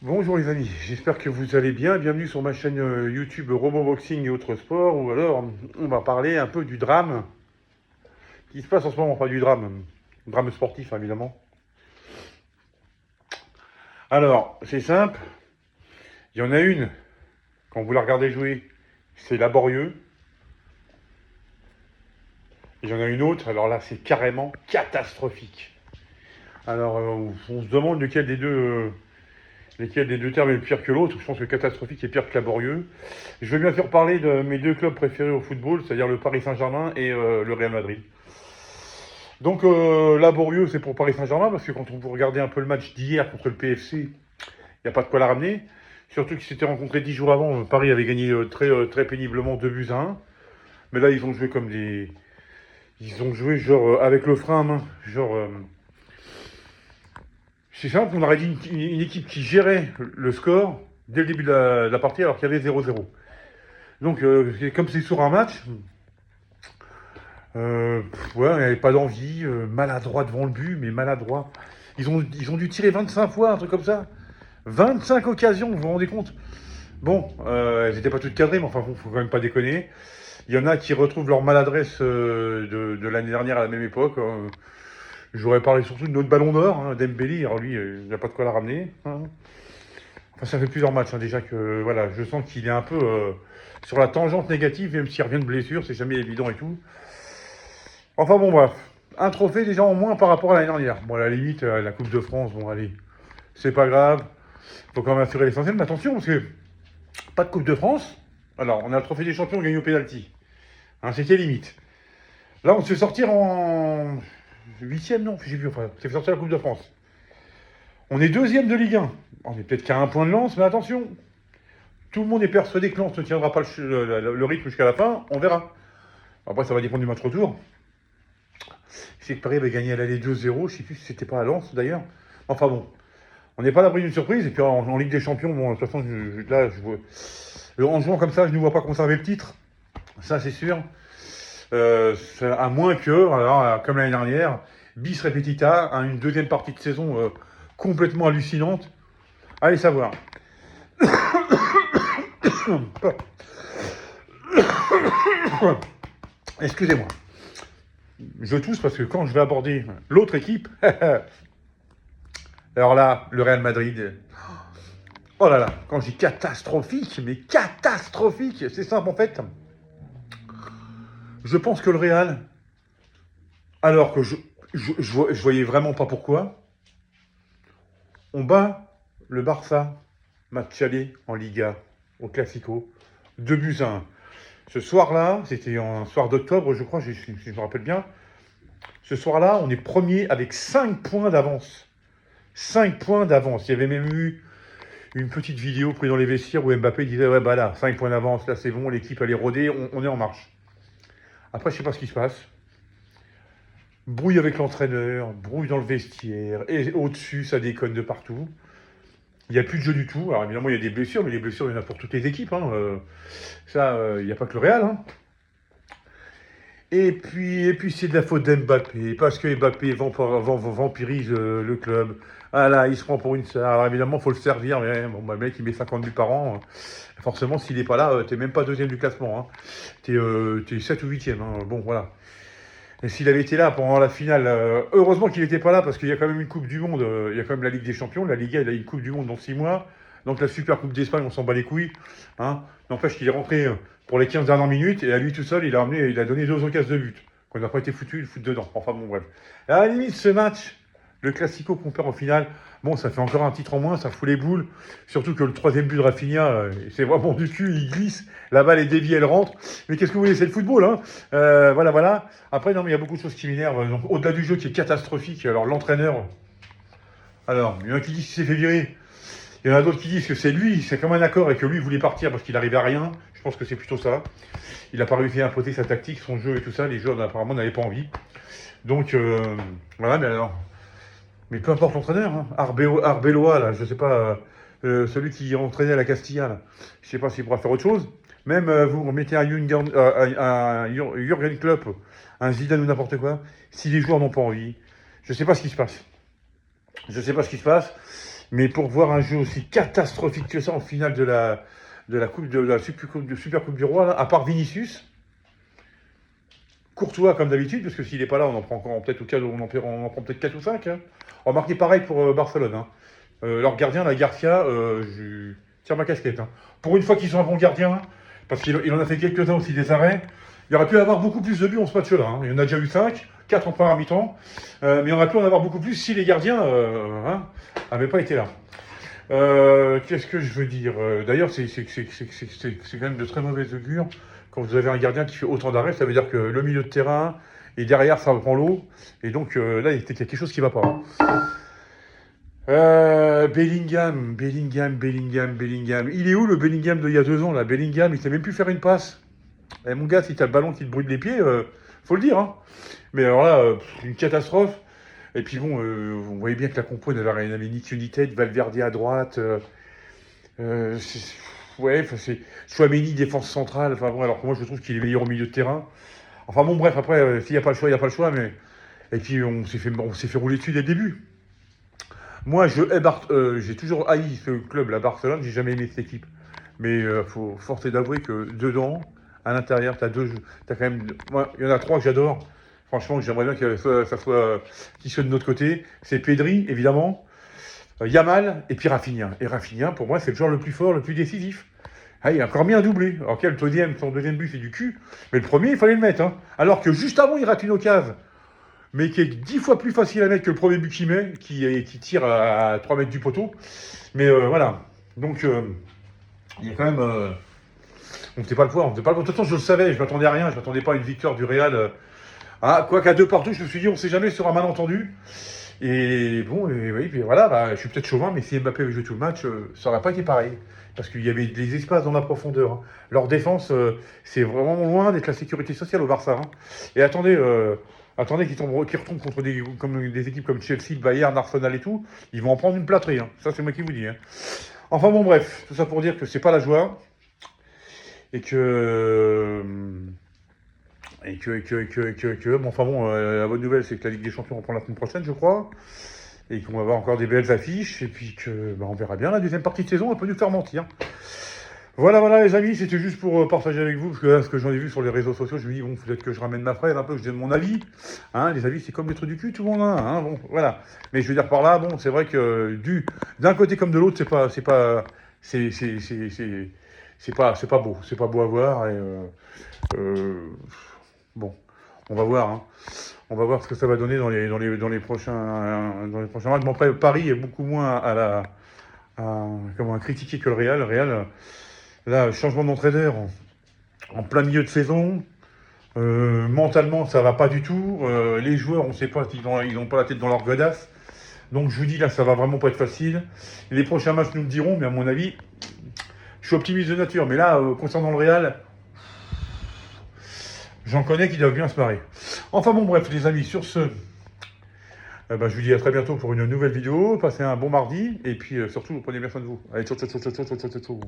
Bonjour les amis, j'espère que vous allez bien. Bienvenue sur ma chaîne YouTube Roboboxing et autres sports, où alors on va parler un peu du drame qui se passe en ce moment, pas du drame sportif hein, évidemment. Alors, c'est simple, il y en a une, quand vous la regardez jouer, c'est laborieux. Et il y en a une autre, alors là c'est carrément catastrophique. Alors on se demande lequel des deux termes est le pire que l'autre. Je pense que catastrophique est pire que laborieux. Je vais bien faire parler de mes deux clubs préférés au football, c'est-à-dire le Paris Saint-Germain et le Real Madrid. Donc laborieux, c'est pour Paris Saint-Germain, parce que quand on vous regardez un peu le match d'hier contre le PFC, il n'y a pas de quoi la ramener. Surtout qu'ils s'étaient rencontrés 10 jours avant, Paris avait gagné très péniblement 2-1. Mais là, ils ont joué comme des... Ils ont joué genre avec le frein à main. Genre... C'est simple, on aurait dit une équipe qui gérait le score dès le début de la partie alors qu'il y avait 0-0. Donc, comme c'est sur un match, ouais, il n'y avait pas d'envie, maladroit devant le but, mais maladroit. Ils ont dû tirer 25 fois, un truc comme ça. 25 occasions, vous vous rendez compte? Bon, elles n'étaient pas toutes cadrées, mais enfin, faut quand même pas déconner. Il y en a qui retrouvent leur maladresse de l'année dernière à la même époque. J'aurais parlé surtout de notre ballon d'or, hein, Dembélé. Alors lui, il n'y a pas de quoi la ramener. Hein. Enfin, ça fait plusieurs matchs hein, déjà que voilà, je sens qu'il est un peu sur la tangente négative, même s'il revient de blessure, c'est jamais évident et tout. Enfin bon, bref. Un trophée déjà en moins par rapport à l'année dernière. Bon, à la limite, la Coupe de France, bon, allez, c'est pas grave. Faut quand même assurer l'essentiel, mais attention, parce que pas de Coupe de France. Alors, on a le trophée des champions gagné au pénalty. Hein, c'était limite. Là, on se fait sortir en huitième, non, j'ai vu, enfin, on s'est fait sortir la Coupe de France. On est deuxième de Ligue 1. On est peut-être qu'à un point de Lens, mais attention. Tout le monde est persuadé que Lens ne tiendra pas le rythme jusqu'à la fin. On verra. Après, ça va dépendre du match retour. Je sais que Paris avait gagné à l'aller 2-0. Je ne sais plus si c'était pas à Lens d'ailleurs. Enfin bon, on n'est pas à l'abri d'une surprise. Et puis en Ligue des Champions, bon, de toute façon, en jouant comme ça, je ne vois pas conserver le titre. Ça, c'est sûr. À moins que, alors, comme l'année dernière, bis repetita, hein, une deuxième partie de saison complètement hallucinante. Allez savoir. Excusez-moi. Je tousse parce que quand je vais aborder l'autre équipe, alors là, le Real Madrid, oh là là, quand je dis catastrophique, mais catastrophique, c'est simple en fait. Je pense que le Real, alors que je voyais vraiment pas pourquoi, on bat le Barça, match aller en Liga, au Classico, 2-1. Ce soir-là, c'était un soir d'octobre, je crois, si je me rappelle bien. Ce soir-là, on est premier avec 5 points d'avance. 5 points d'avance. Il y avait même eu une petite vidéo prise dans les vestiaires où Mbappé disait ouais bah là, 5 points d'avance, là c'est bon, l'équipe elle est rodée, on est en marche. Après je sais pas ce qui se passe. Brouille avec l'entraîneur, brouille dans le vestiaire, et au-dessus ça déconne de partout. Il n'y a plus de jeu du tout. Alors évidemment il y a des blessures, mais les blessures il y en a pour toutes les équipes. Hein. Il n'y a pas que le Real. Hein. Et puis c'est de la faute d'Mbappé, parce que Mbappé vampirise le club. Ah là, il se prend pour une star. Alors évidemment, il faut le servir, mais bon, bah, le mec, il met 50 buts par an. Forcément, s'il n'est pas là, t'es même pas deuxième du classement. Hein. T'es 7 ou 8e. Hein. Bon, voilà. Et s'il avait été là pendant la finale, heureusement qu'il n'était pas là, parce qu'il y a quand même une Coupe du Monde. Il y a quand même la Ligue des Champions. La Liga, il a une Coupe du Monde dans 6 mois. Donc la Super Coupe d'Espagne, on s'en bat les couilles. Hein. N'empêche qu'il est rentré pour les 15 dernières minutes, et à lui tout seul, il a donné 2 occasions de but. Qu'on n'a pas été foutu, le foot dedans. Enfin bon, bref. À la limite, ce match, le Classico qu'on perd en finale, bon, ça fait encore un titre en moins, ça fout les boules. Surtout que le troisième but de Rafinha, c'est vraiment du cul, il glisse, la balle est déviée, elle rentre. Mais qu'est-ce que vous voulez, c'est le football, hein. Voilà. Après, non, mais il y a beaucoup de choses qui m'énervent. Donc, au-delà du jeu qui est catastrophique, alors l'entraîneur, alors, il y en a qui disent qu'il s'est fait virer. Il y en a d'autres qui disent que c'est lui, c'est comme un accord et que lui voulait partir parce qu'il n'arrivait à rien. Je pense que c'est plutôt ça. Il n'a pas réussi à imposer sa tactique, son jeu et tout ça. Les joueurs apparemment n'avaient pas envie. Donc voilà, mais alors. Mais peu importe l'entraîneur, hein. Arbeloa, là, je sais pas, celui qui entraînait la Castilla, là, je sais pas s'il pourra faire autre chose. Même vous remettez un Jürgen Klopp, un Zidane ou n'importe quoi, si les joueurs n'ont pas envie, je sais pas ce qui se passe. Je sais pas ce qui se passe. Mais pour voir un jeu aussi catastrophique que ça en finale de la Super Coupe du Roi, là, à part Vinicius, Courtois comme d'habitude, parce que s'il n'est pas là, on en prend encore peut-être on en prend peut-être 4 ou 5. Hein. Remarquez pareil pour Barcelone. Hein. Leur gardien, la Garcia, je tire ma casquette. Hein. Pour une fois qu'ils sont un bon gardien, parce qu'il en a fait quelques-uns aussi des arrêts, il aurait pu avoir beaucoup plus de buts en ce match-là. Hein. Il y en a déjà eu 5, 4 en première mi-temps, mais il aurait pu en avoir beaucoup plus si les gardiens n'avaient pas été là. Qu'est-ce que je veux dire D'ailleurs, c'est quand même de très mauvais augure. Quand vous avez un gardien qui fait autant d'arrêts, ça veut dire que le milieu de terrain et derrière, ça reprend l'eau. Et donc là, il y a quelque chose qui ne va pas. Bellingham. Il est où le Bellingham d'il y a 2 ans là Bellingham, il ne sait même plus faire une passe. Eh, mon gars, si tu as le ballon qui te brûle les pieds, faut le dire. Hein. Mais alors là, une catastrophe. Et puis bon, vous voyez bien que la compo n'avait ni queue ni tête. Valverde à droite. Ouais, c'est Chouameni, défense centrale. Enfin bon, alors que moi je trouve qu'il est meilleur au milieu de terrain. Enfin bon, bref, après, s'il n'y a pas le choix, il n'y a pas le choix. Mais... Et puis on s'est fait rouler dessus dès le début. Moi, j'ai toujours haï ce club, la Barcelone. J'ai jamais aimé cette équipe. Mais faut forcer d'avouer que dedans, à l'intérieur, t'as quand même. Moi, il y en a 3 que j'adore. Franchement, j'aimerais bien que ça soit qui soit de notre côté. C'est Pedri, évidemment. Yamal et puis Rafinha. Et Rafinha, pour moi, c'est le joueur le plus fort, le plus décisif. Ah, il a encore mis un doublé. Alors son deuxième but, c'est du cul. Mais le premier, il fallait le mettre. Hein. Alors que juste avant, il rate une occasion. Mais qui est 10 fois plus facile à mettre que le premier but qu'il met, qui tire à 3 mètres du poteau. Mais voilà. Donc, il y a quand même... on ne faisait pas le poids. De toute façon, je le savais. Je ne m'attendais à rien. Je ne m'attendais pas à une victoire du Real. Quoi qu'à 2 partout, je me suis dit, on ne sait jamais sur un malentendu. Et bon, et oui, puis voilà, je suis peut-être chauvin, mais si Mbappé avait joué tout le match, ça n'aurait pas été pareil. Parce qu'il y avait des espaces dans la profondeur. Hein. Leur défense, c'est vraiment loin d'être la sécurité sociale au Barça. Hein. Et attendez qu'ils retombent contre des équipes comme Chelsea, Bayern, Arsenal et tout. Ils vont en prendre une plâtrée. Hein. Ça, c'est moi qui vous dis. Hein. Enfin bon, bref, tout ça pour dire que c'est pas la joie. Et que... Bon, enfin bon, la bonne nouvelle, c'est que la Ligue des Champions reprend la semaine prochaine, je crois. Et qu'on va avoir encore des belles affiches. Et puis que on verra bien la deuxième partie de saison, on peut nous faire mentir. Voilà, les amis, c'était juste pour partager avec vous, parce que là, ce que j'en ai vu sur les réseaux sociaux, je me dis, bon, peut-être que je ramène ma fraise un peu, que je donne mon avis. Hein, les avis, c'est comme les trucs du cul, tout le monde, hein, bon, voilà. Mais je veux dire par là, bon, c'est vrai que d'un côté comme de l'autre, c'est pas beau. C'est pas beau à voir. Et, bon, on va voir. Hein. On va voir ce que ça va donner dans les prochains matchs. Bon, après, Paris est beaucoup moins à critiquer que le Real. Le Real, là, changement d'entraîneur en plein milieu de saison. Mentalement, ça va pas du tout. Les joueurs, on ne sait pas s'ils n'ont pas la tête dans leur godasse. Donc, je vous dis, là, ça va vraiment pas être facile. Les prochains matchs nous le diront, mais à mon avis, je suis optimiste de nature. Mais là, concernant le Real, j'en connais qui doivent bien se marrer. Enfin bon, bref, les amis, sur ce, je vous dis à très bientôt pour une nouvelle vidéo. Passez un bon mardi. Et puis, surtout, prenez bien soin de vous. Allez, ciao.